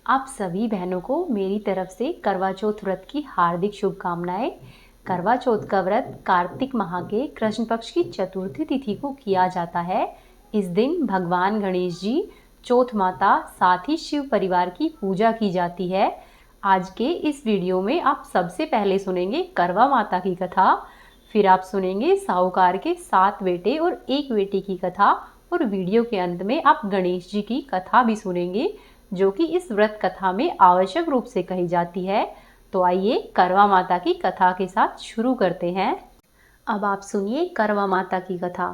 आप सभी बहनों को मेरी तरफ से करवा चौथ व्रत की हार्दिक शुभकामनाएं। करवा चौथ का व्रत कार्तिक माह के कृष्ण पक्ष की चतुर्थी तिथि को किया जाता है। इस दिन भगवान गणेश जी, चौथ माता, साथ ही शिव परिवार की पूजा की जाती है। आज के इस वीडियो में आप सबसे पहले सुनेंगे करवा माता की कथा, फिर आप सुनेंगे साहूकार के 7 बेटे और 1 बेटी की कथा, और वीडियो के अंत में आप गणेश जी की कथा भी सुनेंगे, जो कि इस व्रत कथा में आवश्यक रूप से कही जाती है। तो आइए करवा माता की कथा के साथ शुरू करते हैं। अब आप सुनिए करवा माता की कथा।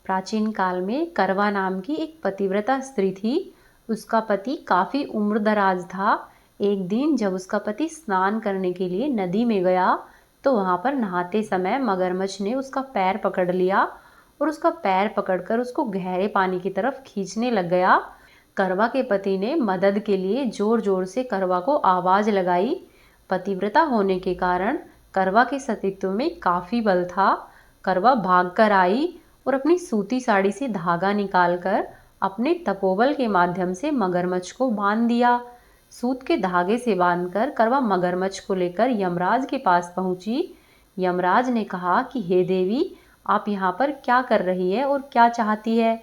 प्राचीन काल में करवा नाम की एक पतिव्रता स्त्री थी। उसका पति काफी उम्रदराज था। एक दिन जब उसका पति स्नान करने के लिए नदी में गया, तो वहां पर नहाते समय मगरमच्छ ने उसका पैर पकड़ लिया और उसका पैर पकड़कर उसको गहरे पानी की तरफ खींचने लग गया। करवा के पति ने मदद के लिए जोर जोर से करवा को आवाज लगाई। पतिव्रता होने के कारण करवा के सतीत्व में काफी बल था। करवा भागकर आई और अपनी सूती साड़ी से धागा निकालकर अपने तपोबल के माध्यम से मगरमच्छ को बांध दिया। सूत के धागे से बांधकर करवा मगरमच्छ को लेकर यमराज के पास पहुंची। यमराज ने कहा कि हे देवी, आप यहाँ पर क्या कर रही है और क्या चाहती है?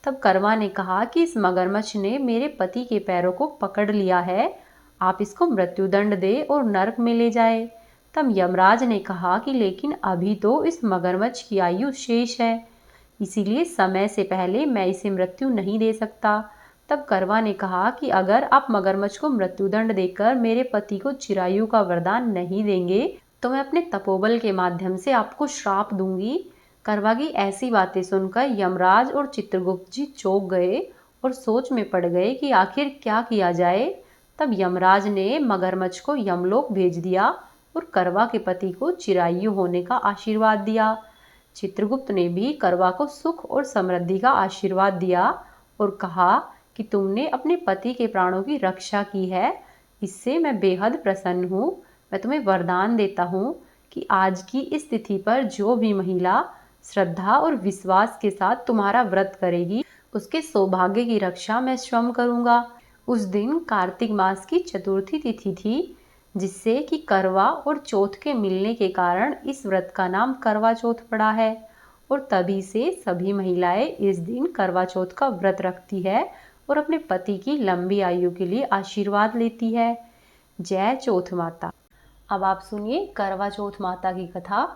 तब करवा ने कहा कि इस मगरमच्छ ने मेरे पति के पैरों को पकड़ लिया है, आप इसको मृत्युदंड दे और नरक में ले जाए। तब यमराज ने कहा कि लेकिन अभी तो इस मगरमच्छ की आयु शेष है, इसीलिए समय से पहले मैं इसे मृत्यु नहीं दे सकता। तब करवा ने कहा कि अगर आप मगरमच्छ को मृत्युदंड देकर मेरे पति को चिरायु का वरदान नहीं देंगे, तो मैं अपने तपोबल के माध्यम से आपको श्राप दूंगी। करवा की ऐसी बातें सुनकर यमराज और चित्रगुप्त जी चौंक गए और सोच में पड़ गए कि आखिर क्या किया जाए। तब यमराज ने मगरमच्छ को यमलोक भेज दिया और करवा के पति को चिरायु होने का आशीर्वाद दिया। चित्रगुप्त ने भी करवा को सुख और समृद्धि का आशीर्वाद दिया और कहा कि तुमने अपने पति के प्राणों की रक्षा की है, इससे मैं बेहद प्रसन्न हूँ। मैं तुम्हें वरदान देता हूँ कि आज की इस तिथि पर जो भी महिला श्रद्धा और विश्वास के साथ तुम्हारा व्रत करेगी, उसके सौभाग्य की रक्षा मैं स्वयं करूंगा। उस दिन कार्तिक मास की चतुर्थी तिथि थी, जिससे कि करवा और चौथ के मिलने के कारण इस व्रत का नाम करवा चौथ पड़ा है। और तभी से सभी महिलाएं इस दिन करवा चौथ का व्रत रखती है और अपने पति की लंबी आयु के लिए आशीर्वाद लेती है। जय चौथ माता। अब आप सुनिए करवा चौथ माता की कथा।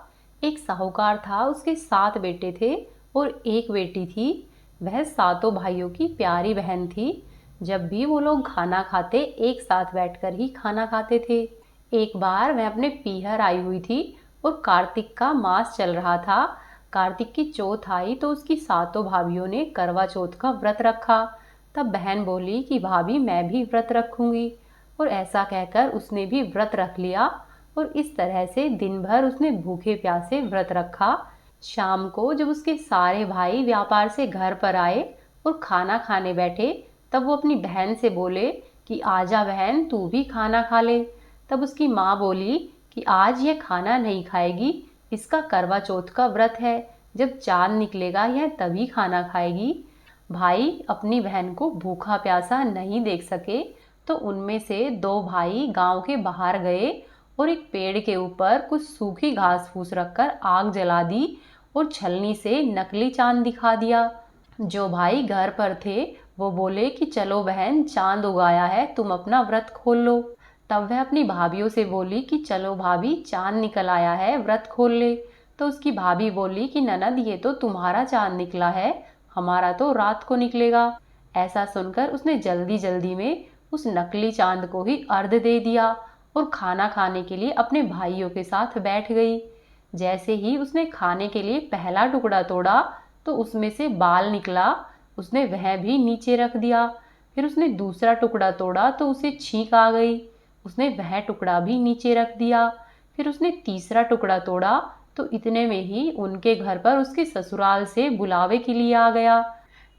एक साहूकार था, उसके 7 बेटे थे और 1 बेटी थी। वह सातों भाइयों की प्यारी बहन थी। जब भी वो लोग खाना खाते, एक साथ बैठकर ही खाना खाते थे। एक बार वह अपने पीहर आई हुई थी और कार्तिक का मास चल रहा था। कार्तिक की चौथ आई तो उसकी सातों भाभियों ने करवा चौथ का व्रत रखा। तब बहन बोली कि भाभी, मैं भी व्रत रखूंगी, और ऐसा कहकर उसने भी व्रत रख लिया। और इस तरह से दिन भर उसने भूखे प्यासे व्रत रखा। शाम को जब उसके सारे भाई व्यापार से घर पर आए और खाना खाने बैठे, तब वो अपनी बहन से बोले कि आजा बहन, तू भी खाना खा ले। तब उसकी माँ बोली कि आज यह खाना नहीं खाएगी, इसका करवा चौथ का व्रत है, जब चांद निकलेगा यह तभी खाना खाएगी। भाई अपनी बहन को भूखा प्यासा नहीं देख सके, तो उनमें से 2 भाई गांव के बाहर गए और एक पेड़ के ऊपर कुछ सूखी घास फूस रखकर आग जला दी और छलनी से नकली चांद दिखा दिया। जो भाई घर पर थे वो बोले कि चलो बहन, चांद उगाया है, तुम अपना व्रत खोल लो। तब वह अपनी भाभीियों से बोली कि चलो भाभी, चांद निकल आया है, व्रत खोल ले। तो उसकी भाभी बोली कि ननद, ये तो तुम्हारा चांद निकला है, हमारा तो रात को निकलेगा। ऐसा सुनकर उसने जल्दी जल्दी में उस नकली चांद को ही अर्घ दे दिया और खाना खाने के लिए अपने भाइयों के साथ बैठ गई। जैसे ही उसने खाने के लिए पहला टुकड़ा तोड़ा तो उसमें से बाल निकला। उसने वह भी नीचे रख दिया। फिर उसने दूसरा टुकड़ा तोड़ा तो उसे छींक आ गई। उसने वह टुकड़ा भी नीचे रख दिया। फिर उसने तीसरा टुकड़ा तोड़ा तो इतने में ही उनके घर पर उसके ससुराल से बुलावे के लिए आ गया।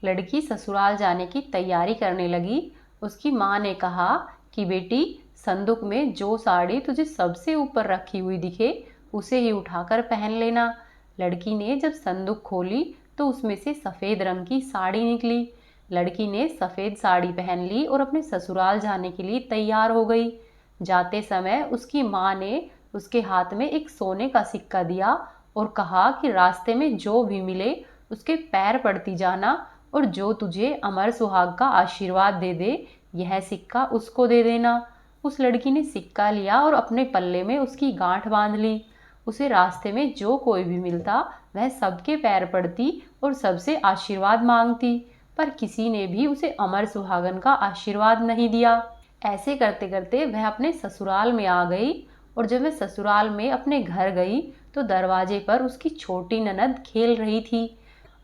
लड़की ससुराल जाने की तैयारी करने लगी। उसकी माँ ने कहा कि बेटी, संदूक में जो साड़ी तुझे सबसे ऊपर रखी हुई दिखे, उसे ही उठाकर पहन लेना। लड़की ने जब संदूक खोली तो उसमें से सफेद रंग की साड़ी निकली। लड़की ने सफ़ेद साड़ी पहन ली और अपने ससुराल जाने के लिए तैयार हो गई। जाते समय उसकी माँ ने उसके हाथ में एक सोने का सिक्का दिया और कहा कि रास्ते में जो भी मिले उसके पैर पड़ती जाना और जो तुझे अमर सुहाग का आशीर्वाद दे दे यह सिक्का उसको दे देना। उस लड़की ने सिक्का लिया और अपने पल्ले में उसकी गांठ बांध ली। उसे रास्ते में जो कोई भी मिलता वह सबके पैर पड़ती और सबसे आशीर्वाद मांगती, पर किसी ने भी उसे अमर सुहागन का आशीर्वाद नहीं दिया। ऐसे करते करते वह अपने ससुराल में आ गई और जब वह ससुराल में अपने घर गई तो दरवाजे पर उसकी छोटी ननद खेल रही थी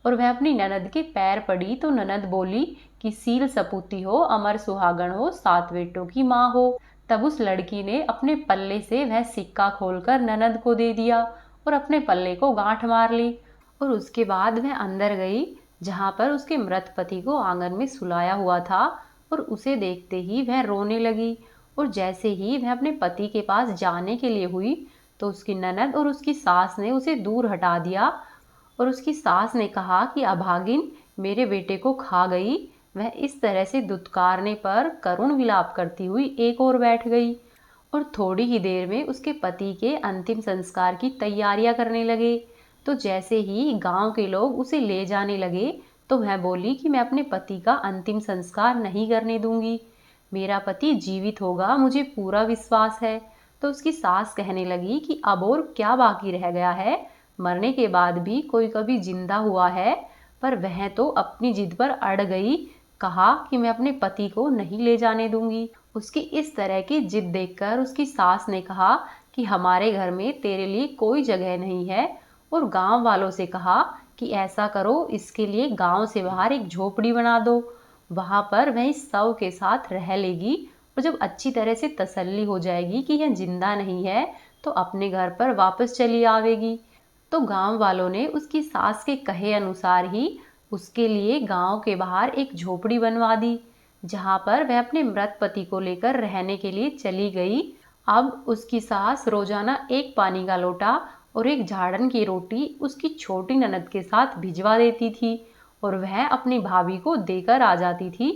और वह अपनी ननद के पैर पड़ी तो ननद बोली कि सील सपूती हो, अमर सुहागन हो, 7 बेटों की माँ हो। तब उस लड़की ने अपने पल्ले से वह सिक्का खोलकर ननद को दे दिया और अपने पल्ले को गांठ मार ली और उसके बाद वह अंदर गई जहाँ पर उसके मृत पति को आंगन में सुलाया हुआ था और उसे देखते ही वह रोने लगी। और जैसे ही वह अपने पति के पास जाने के लिए हुई तो उसकी ननद और उसकी सास ने उसे दूर हटा दिया और उसकी सास ने कहा कि अभागिन मेरे बेटे को खा गई। वह इस तरह से दुत्कारने पर करुण विलाप करती हुई एक ओर बैठ गई और थोड़ी ही देर में उसके पति के अंतिम संस्कार की तैयारियां करने लगे। तो जैसे ही गांव के लोग उसे ले जाने लगे तो वह बोली कि मैं अपने पति का अंतिम संस्कार नहीं करने दूंगी, मेरा पति जीवित होगा, मुझे पूरा विश्वास है। तो उसकी सास कहने लगी कि अब और क्या बाकी रह गया है, मरने के बाद भी कोई कभी जिंदा हुआ है। पर वह तो अपनी जिद पर अड़ गई, कहा कि मैं अपने पति को नहीं ले जाने दूंगी। उसकी इस तरह की जिद देखकर उसकी सास ने कहा कि हमारे घर में तेरे लिए कोई जगह नहीं है और गांव वालों से कहा कि ऐसा करो, इसके लिए गांव से बाहर एक झोपड़ी बना दो, वहां पर वह इस शव के साथ रह लेगी और जब अच्छी तरह से तसल्ली हो जाएगी कि यह जिंदा नहीं है तो अपने घर पर वापस चली आवेगी। तो गांव वालों ने उसकी सास के कहे अनुसार ही उसके लिए गांव के बाहर एक झोपड़ी बनवा दी जहां पर वह अपने मृत पति को लेकर रहने के लिए चली गई। अब उसकी सास रोजाना एक पानी का लोटा और एक झाड़न की रोटी उसकी छोटी ननद के साथ भिजवा देती थी और वह अपनी भाभी को देकर आ जाती थी।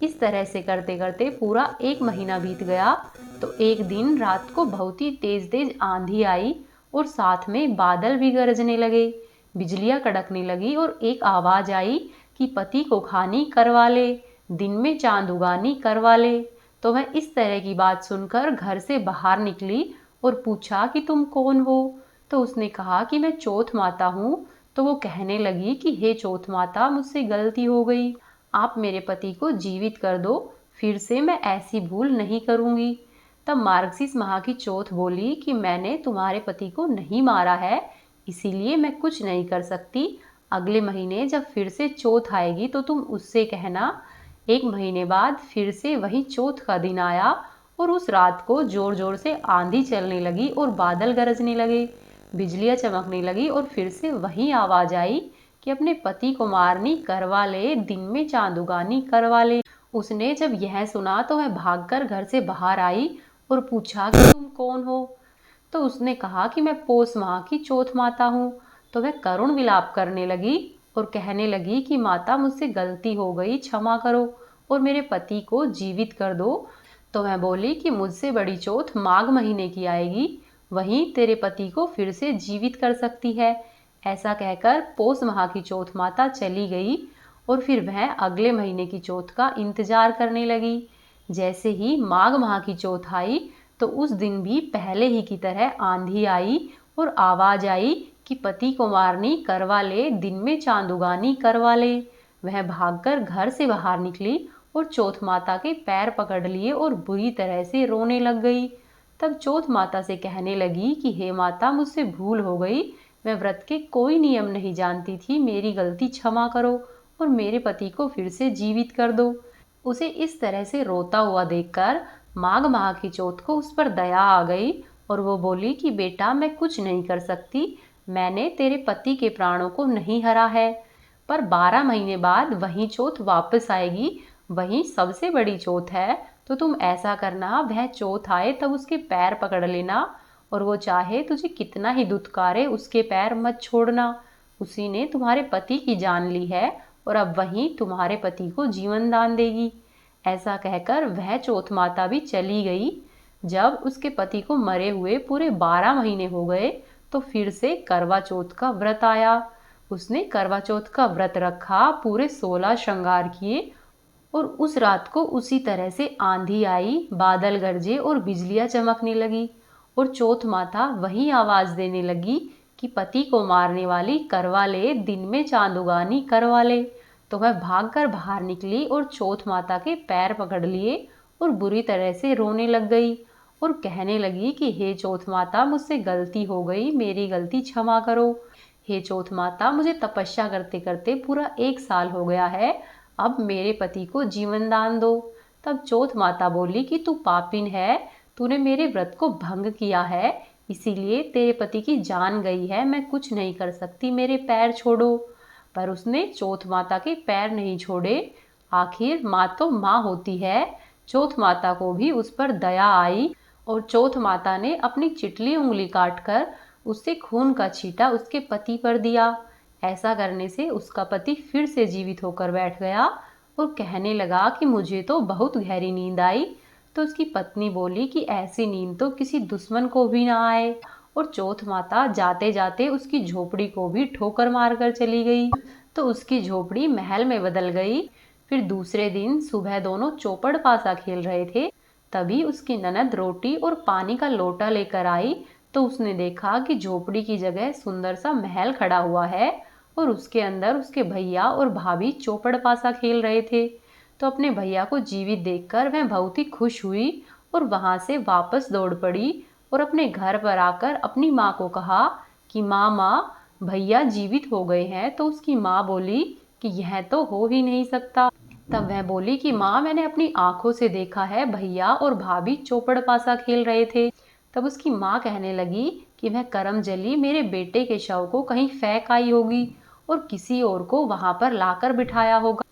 इस तरह से करते करते पूरा 1 महीना बीत गया। तो एक दिन रात को बहुत ही तेज तेज आंधी आई और साथ में बादल भी गरजने लगे, बिजलियां कड़कने लगी और एक आवाज आई कि पति को खानी करवा ले, दिन में चांद उगानी करवा ले। तो वह इस तरह की बात सुनकर घर से बाहर निकली और पूछा कि तुम कौन हो। तो उसने कहा कि मैं चौथ माता हूँ। तो वो कहने लगी कि हे चौथ माता, मुझसे गलती हो गई, आप मेरे पति को जीवित कर दो, फिर से मैं ऐसी भूल नहीं करूंगी। तब मार्गशीर्ष माह की चौथ बोली कि मैंने तुम्हारे पति को नहीं मारा है, इसीलिए मैं कुछ नहीं कर सकती। अगले महीने जब फिर से चौथ आएगी तो तुम उससे कहना। 1 महीने बाद फिर से वही चौथ का दिन आया और उस रात को जोर जोर से आंधी चलने लगी और बादल गरजने लगे, बिजलियां चमकने लगी और फिर से वही आवाज आई कि अपने पति को मारनी करवा ले, दिन में चांद उगानी करवा ले। उसने जब यह सुना तो वह भागकर घर से बाहर आई और पूछा कि तुम कौन हो। तो उसने कहा कि मैं पौष माह की चौथ माता हूँ। तो वह करुण विलाप करने लगी और कहने लगी कि माता, मुझसे गलती हो गई, क्षमा करो और मेरे पति को जीवित कर दो। तो मैं बोली कि मुझसे बड़ी चौथ माघ महीने की आएगी, वहीं तेरे पति को फिर से जीवित कर सकती है। ऐसा कहकर पौष माह की चौथ माता चली गई और फिर वह अगले महीने की चौथ का इंतजार करने लगी। जैसे ही माघ माह की चौथ आई तो उस दिन भी पहले ही की तरह आंधी आई और आवाज आई कि पति को मारनी करवा ले, दिन में चांद उगानी करवा ले। वह भागकर घर से बाहर निकली और चौथ माता के पैर पकड़ लिए और बुरी तरह से रोने लग गई। तब चौथ माता से कहने लगी कि हे माता, मुझसे भूल हो गई, मैं व्रत के कोई नियम नहीं जानती थी, मेरी गलती क्षमा करो और मेरे पति को फिर से जीवित कर दो। उसे इस तरह से रोता हुआ देखकर माघ माह की चौथ को उस पर दया आ गई और वो बोली कि बेटा, मैं कुछ नहीं कर सकती, मैंने तेरे पति के प्राणों को नहीं हरा है, पर 12 महीने बाद वही चौथ वापस आएगी, वही सबसे बड़ी चौथ है। तो तुम ऐसा करना, वह चौथ आए तब उसके पैर पकड़ लेना और वो चाहे तुझे कितना ही दुत्कारे उसके पैर मत छोड़ना। उसी ने तुम्हारे पति की जान ली है और अब वहीं तुम्हारे पति को जीवन दान देगी। ऐसा कहकर वह चौथ माता भी चली गई। जब उसके पति को मरे हुए पूरे 12 महीने हो गए तो फिर से करवा चौथ का व्रत आया। उसने करवा चौथ का व्रत रखा, पूरे 16 श्रृंगार किए और उस रात को उसी तरह से आंधी आई, बादल गरजे और बिजलियां चमकने लगी। और चौथ माता वही आवाज देने लगी कि पति को मारने वाली करवा ले, दिन में चांद उगानी करवा ले। तो वह भागकर बाहर निकली और चौथ माता के पैर पकड़ लिए और बुरी तरह से रोने लग गई और कहने लगी कि हे चौथ माता, मुझसे गलती हो गई, मेरी गलती क्षमा करो। हे चौथ माता, मुझे तपस्या करते करते पूरा 1 साल हो गया है, अब मेरे पति को जीवन दान दो। तब चौथ माता बोली कि तू पापिन है, तूने मेरे व्रत को भंग किया है, इसीलिए तेरे पति की जान गई है, मैं कुछ नहीं कर सकती, मेरे पैर छोड़ो। पर उसने चौथ माता के पैर नहीं छोड़े। आखिर माँ तो माँ होती है। चौथ माता को भी उस पर दया आई और चौथ माता ने अपनी चिटली उंगली काटकर उससे खून का छींटा उसके पति पर दिया। ऐसा करने से उसका पति फिर से जीवित होकर बैठ गया और कहने लगा कि मुझे तो बहुत गहरी नींद आई। तो उसकी पत्नी बोली कि ऐसी नींद तो किसी दुश्मन को भी ना आए। और चौथ माता जाते जाते उसकी झोपड़ी को भी ठोकर मारकर चली गई। तो उसकी झोपड़ी महल में बदल गई। फिर दूसरे दिन सुबह दोनों चौपड़ पासा खेल रहे थे, तभी उसकी ननद रोटी और पानी का लोटा लेकर आई। तो उसने देखा कि झोपड़ी की जगह सुंदर सा महल खड़ा हुआ है और उसके अंदर उसके भैया और भाभी चौपड़ पासा खेल रहे थे। तो अपने भैया को जीवित देखकर वह बहुत ही खुश हुई और वहां से वापस दौड़ पड़ी और अपने घर पर आकर अपनी माँ को कहा कि माँ, भैया जीवित हो गए हैं। तो उसकी माँ बोली कि यह तो हो ही नहीं सकता। तब वह बोली कि माँ, मैंने अपनी आंखों से देखा है, भैया और भाभी चौपड़ पासा खेल रहे थे। तब उसकी माँ कहने लगी कि वह करमजली मेरे बेटे के शव को कहीं फेंक आई होगी और किसी और को वहां पर लाकर बिठाया होगा।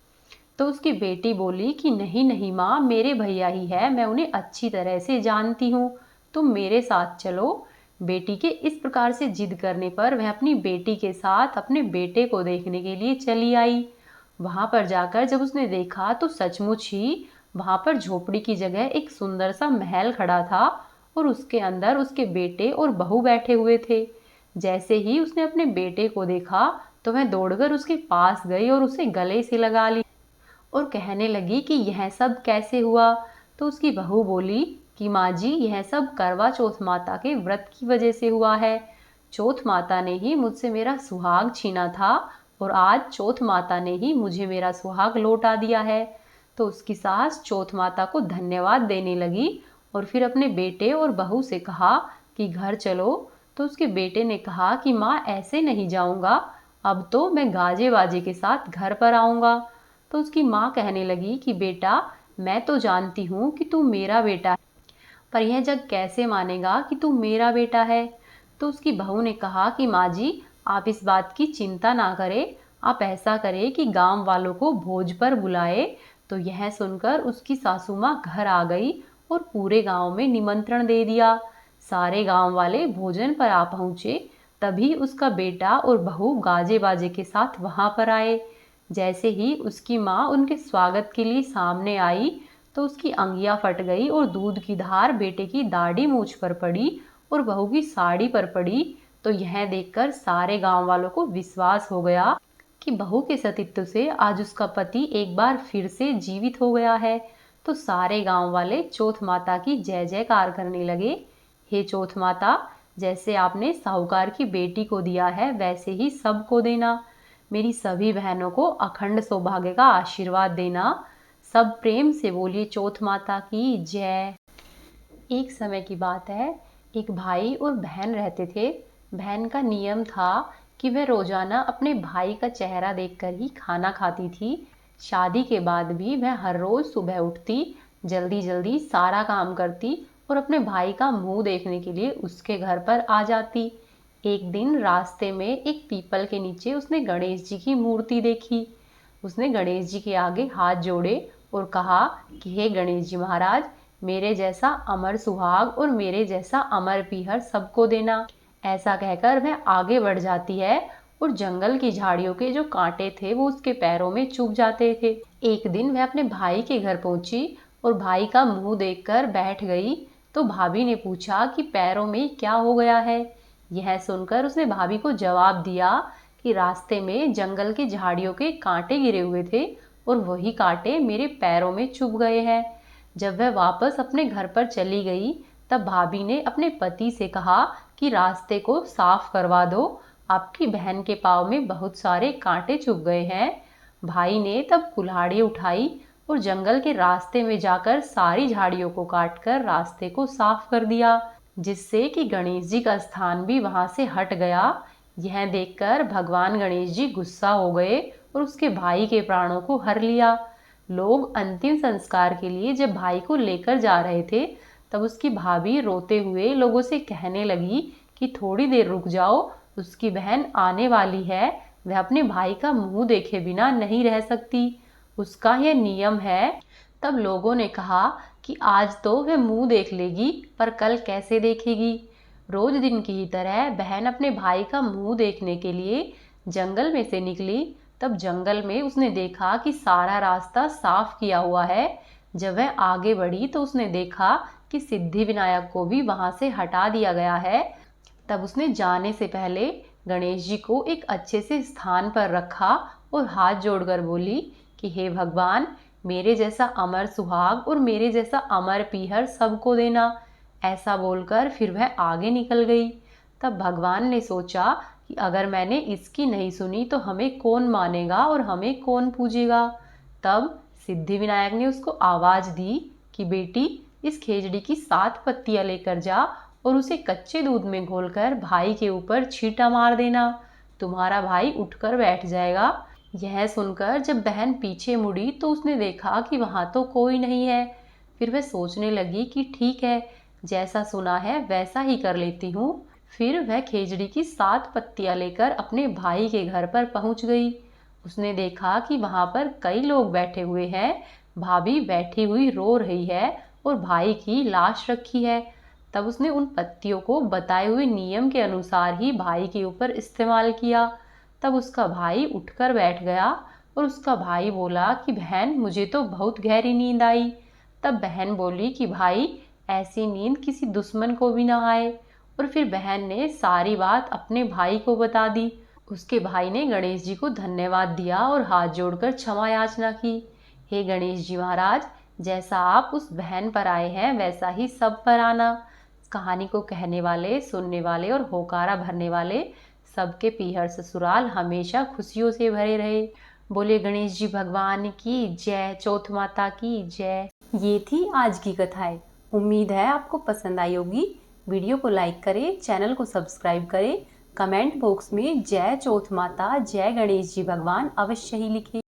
तो उसकी बेटी बोली कि नहीं नहीं माँ, मेरे भैया ही है, मैं उन्हें अच्छी तरह से जानती हूँ, तुम मेरे साथ चलो। बेटी के इस प्रकार से जिद करने पर वह अपनी बेटी के साथ अपने बेटे को देखने के लिए चली आई। वहां पर जाकर जब उसने देखा तो सचमुच ही वहां पर झोपड़ी की जगह एक सुंदर सा महल खड़ा था और उसके अंदर उसके बेटे और बहू बैठे हुए थे। जैसे ही उसने अपने बेटे को देखा तो वह दौड़कर उसके पास गई और उसे गले से लगा ली और कहने लगी कि यह सब कैसे हुआ। तो उसकी बहू बोली कि माँ जी, यह सब करवा चौथ माता के व्रत की वजह से हुआ है। चौथ माता ने ही मुझसे मेरा सुहाग छीना था और आज चौथ माता ने ही मुझे मेरा सुहाग लौटा दिया है। तो उसकी सास चौथ माता को धन्यवाद देने लगी और फिर अपने बेटे और बहू से कहा कि घर चलो। तो उसके बेटे ने कहा कि माँ, ऐसे नहीं जाऊंगा, अब तो मैं गाजे बाजे के साथ घर पर आऊंगा। तो उसकी माँ कहने लगी कि बेटा, मैं तो जानती हूँ कि तू मेरा बेटा है, पर यह जग कैसे मानेगा कि तू मेरा बेटा है। तो उसकी बहू ने कहा कि माँ जी, आप इस बात की चिंता ना करें, आप ऐसा करें कि गांव वालों को भोज पर बुलाए। तो यह सुनकर उसकी सासू माँ घर आ गई और पूरे गांव में निमंत्रण दे दिया। सारे गांव वाले भोजन पर आ पहुंचे। तभी उसका बेटा और बहू गाजे बाजे के साथ वहां पर आए। जैसे ही उसकी माँ उनके स्वागत के लिए सामने आई तो उसकी अंगियां फट गई और दूध की धार बेटे की दाढ़ी मूछ पर पड़ी और बहू की साड़ी पर पड़ी। तो यह देखकर सारे गांव वालों को विश्वास हो गया कि बहू के सतीत्व से आज उसका पति एक बार फिर से जीवित हो गया है। तो सारे गांव वाले चौथ माता की जय जयकार करने लगे। हे चौथ माता, जैसे आपने साहूकार की बेटी को दिया है वैसे ही सबको देना। मेरी सभी बहनों को अखंड सौभाग्य का आशीर्वाद देना। सब प्रेम से बोलिए चौथ माता की जय। एक समय की बात है, एक भाई और बहन रहते थे। बहन का नियम था कि वह रोजाना अपने भाई का चेहरा देखकर ही खाना खाती थी। शादी के बाद भी वह हर रोज सुबह उठती, जल्दी जल्दी सारा काम करती और अपने भाई का मुंह देखने के लिए उसके घर पर आ जाती। एक दिन रास्ते में एक पीपल के नीचे उसने गणेश जी की मूर्ति देखी। उसने गणेश जी के आगे हाथ जोड़े और कहा कि हे गणेश जी महाराज, मेरे जैसा अमर सुहाग और मेरे जैसा अमर पीहर सबको देना। ऐसा कहकर वह आगे बढ़ जाती है और जंगल की झाड़ियों के जो कांटे थे वो उसके पैरों में चुभ जाते थे। एक दिन वह अपने भाई के घर पहुंची और भाई का मुंह देखकर बैठ गई। तो भाभी ने पूछा कि पैरों में क्या हो गया है। यह सुनकर उसने भाभी को जवाब दिया कि रास्ते में जंगल की झाड़ियों के कांटे गिरे हुए थे और वही कांटे मेरे पैरों में चुभ गए हैं। जब वह वापस अपने घर पर चली गई तब भाभी ने अपने पति से कहा कि रास्ते को साफ करवा दो, आपकी बहन के पाँव में बहुत सारे कांटे चुभ गए हैं। भाई ने तब कुल्हाड़ी उठाई और जंगल के रास्ते में जाकर सारी झाड़ियों को काटकर रास्ते को साफ कर दिया, जिससे कि गणेश जी का स्थान भी वहां से हट गया। यह देखकर भगवान गणेश जी गुस्सा हो गए और उसके भाई के प्राणों को हर लिया। लोग अंतिम संस्कार के लिए जब भाई को लेकर जा रहे थे तब उसकी भाभी रोते हुए लोगों से कहने लगी कि थोड़ी देर रुक जाओ, उसकी बहन आने वाली है, वह अपने भाई का मुंह देखे बिना नहीं रह सकती, उसका यह नियम है। तब लोगों ने कहा कि आज तो वह मुंह देख लेगी पर कल कैसे देखेगी। रोज दिन की ही तरह बहन अपने भाई का मुंह देखने के लिए जंगल में से निकली। तब जंगल में उसने देखा कि सारा रास्ता साफ किया हुआ है। जब वह आगे बढ़ी तो उसने देखा कि सिद्धि विनायक को भी वहां से हटा दिया गया है। तब उसने जाने से पहले गणेश जी को एक अच्छे से स्थान पर रखा और हाथ जोड़कर बोली कि हे भगवान, मेरे जैसा अमर सुहाग और मेरे जैसा अमर पीहर सबको देना। ऐसा बोलकर फिर वह आगे निकल गई। तब भगवान ने सोचा कि अगर मैंने इसकी नहीं सुनी तो हमें कौन मानेगा और हमें कौन पूजेगा। तब सिद्धि विनायक ने उसको आवाज दी कि बेटी, इस खेजड़ी की 7 पत्तियां लेकर जा और उसे कच्चे दूध में घोलकर भाई के ऊपर छींटा मार देना, तुम्हारा भाई उठकर बैठ जाएगा। यह सुनकर जब बहन पीछे मुड़ी तो उसने देखा कि वहां तो कोई नहीं है। फिर वह सोचने लगी कि ठीक है, जैसा सुना है वैसा ही कर लेती हूँ। फिर वह खेजड़ी की 7 पत्तियां लेकर अपने भाई के घर पर पहुंच गई। उसने देखा कि वहां पर कई लोग बैठे हुए हैं। भाभी बैठी हुई रो रही है और भाई की लाश रखी है। तब उसने उन पत्तियों को बताए हुए नियम के अनुसार ही भाई के ऊपर इस्तेमाल किया। तब उसका भाई उठकर बैठ गया और उसका भाई बोला कि बहन, मुझे तो बहुत गहरी नींद आई। तब बहन बोली कि भाई, ऐसी नींद किसी दुश्मन को भी ना आए। और फिर बहन ने सारी बात अपने भाई को बता दी। उसके भाई ने गणेश जी को धन्यवाद दिया और हाथ जोड़कर क्षमा याचना की। हे गणेश जी महाराज, जैसा आप उस बहन पर आए हैं वैसा ही सब पर आना। कहानी को कहने वाले, सुनने वाले और होकारा भरने वाले सबके पीहर ससुराल हमेशा खुशियों से भरे रहे। बोले गणेश जी भगवान की जय, चौथ माता की जय। ये थी आज की कथाएं। उम्मीद है आपको पसंद आई होगी। वीडियो को लाइक करें, चैनल को सब्सक्राइब करें, कमेंट बॉक्स में जय चौथ माता, जय गणेश जी भगवान अवश्य ही लिखें।